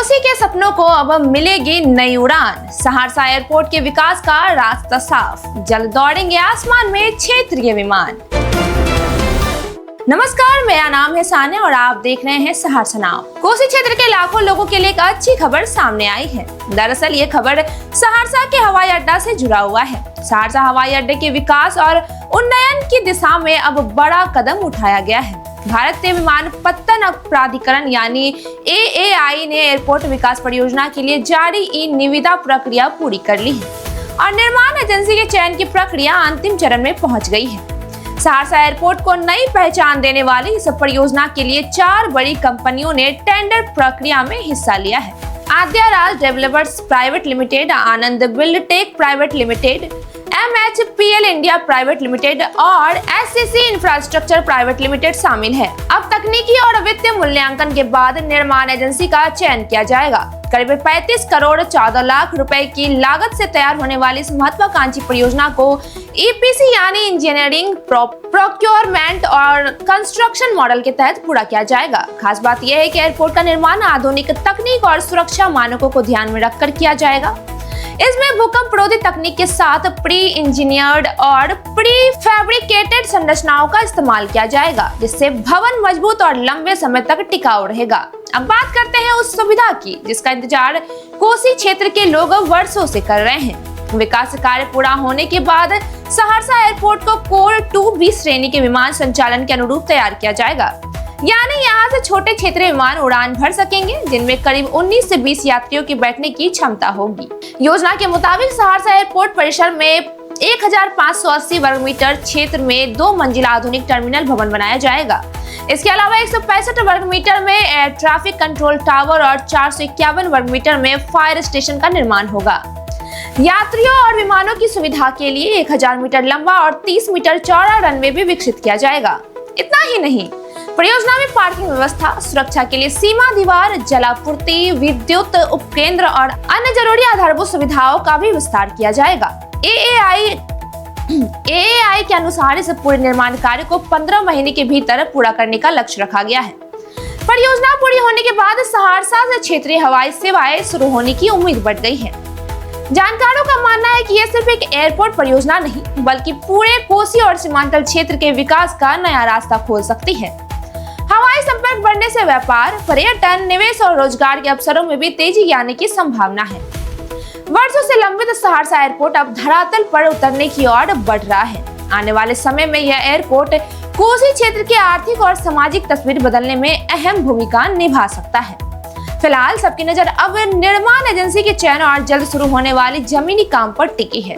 कोसी के सपनों को अब मिलेगी नई उड़ान। सहरसा एयरपोर्ट के विकास का रास्ता साफ, जल्द दौड़ेंगे आसमान में क्षेत्रीय विमान। नमस्कार, मेरा नाम है सान्या और आप देख रहे हैं सहरसा नाउ। कोसी क्षेत्र के लाखों लोगों के लिए एक अच्छी खबर सामने आई है। दरअसल ये खबर सहरसा के हवाई अड्डा से जुड़ा हुआ है। सहरसा हवाई अड्डे के विकास और उन्नयन की दिशा में अब बड़ा कदम उठाया गया है। भारतीय विमानपत्तन प्राधिकरण यानी AAI ने एयरपोर्ट विकास परियोजना के लिए जारी ई निविदा प्रक्रिया पूरी कर ली है और निर्माण एजेंसी के चयन की प्रक्रिया अंतिम चरण में पहुंच गई है। सहरसा एयरपोर्ट को नई पहचान देने वाली इस परियोजना के लिए 4 बड़ी कंपनियों ने टेंडर प्रक्रिया में हिस्सा लिया है। Aadya Raj developers private limited, Anand Buildtech private limited, MHPL India private limited और SCC इंफ्रास्ट्रक्चर प्राइवेट लिमिटेड शामिल है। अब तकनीकी और वित्तीय मूल्यांकन के बाद निर्माण एजेंसी का चयन किया जाएगा। करीब 35 करोड़ 14 लाख रुपए की लागत से तैयार होने वाली इस महत्वाकांक्षी परियोजना को EPC यानी इंजीनियरिंग, प्रोक्योरमेंट और कंस्ट्रक्शन मॉडल के तहत पूरा किया जाएगा। खास बात यह है कि एयरपोर्ट का निर्माण आधुनिक तकनीक और सुरक्षा मानकों को ध्यान में रखकर किया जाएगा। इसमें भूकंप रोधी तकनीक के साथ प्री इंजीनियर्ड और प्री फैब्रिकेटेड संरचनाओं का इस्तेमाल किया जाएगा, जिससे भवन मजबूत और लंबे समय तक टिकाऊ रहेगा। अब बात करते हैं उस सुविधा की जिसका इंतजार कोसी क्षेत्र के लोग वर्षों से कर रहे हैं। विकास कार्य पूरा होने के बाद सहरसा एयरपोर्ट को कोर 2B श्रेणी के विमान संचालन के अनुरूप तैयार किया जाएगा, यानी यहाँ से छोटे क्षेत्रीय विमान उड़ान भर सकेंगे, जिनमें करीब 19 से 20 यात्रियों की बैठने की क्षमता होगी। योजना के मुताबिक सहरसा एयरपोर्ट परिसर में 1580 वर्ग मीटर क्षेत्र में 2 मंजिला आधुनिक टर्मिनल भवन बनाया जाएगा। इसके अलावा 165 वर्ग मीटर में एयर ट्रैफिक कंट्रोल टावर और 451 वर्ग मीटर में फायर स्टेशन का निर्माण होगा। यात्रियों और विमानों की सुविधा के लिए 1000 मीटर लंबा और 30 मीटर चौड़ा रनवे भी विकसित किया जाएगा। इतना ही नहीं, परियोजना में पार्किंग व्यवस्था, सुरक्षा के लिए सीमा दीवार, जलापूर्ति, विद्युत उपकेंद्र और अन्य जरूरी आधारभूत सुविधाओं का भी विस्तार किया जाएगा। AAI के अनुसार इस पूरे निर्माण कार्य को 15 महीने के भीतर पूरा करने का लक्ष्य रखा गया है। परियोजना पूरी होने के बाद सहरसा से क्षेत्रीय हवाई सेवाएं शुरू होने की उम्मीद बढ़ गई है। जानकारों का मानना है कि यह सिर्फ एक एयरपोर्ट परियोजना नहीं, बल्कि पूरे कोसी और सीमांचल क्षेत्र के विकास का नया रास्ता खोल सकती है। हवाई संपर्क बढ़ने से व्यापार, पर्यटन, निवेश और रोजगार के अवसरों में भी तेजी आने की संभावना है। वर्षों से लंबित सहरसा एयरपोर्ट अब धरातल पर उतरने की ओर बढ़ रहा है। आने वाले समय में यह एयरपोर्ट कोसी क्षेत्र की आर्थिक और सामाजिक तस्वीर बदलने में अहम भूमिका निभा सकता है। फिलहाल सबकी नजर अब निर्माण एजेंसी के चयन और जल्द शुरू होने वाली जमीनी काम पर टिकी है।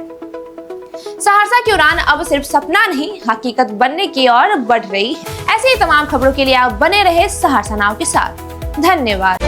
सहरसा की उड़ान अब सिर्फ सपना नहीं, हकीकत बनने की ओर बढ़ रही है। ऐसी ही तमाम खबरों के लिए आप बने रहे सहरसा नाउ के साथ। धन्यवाद।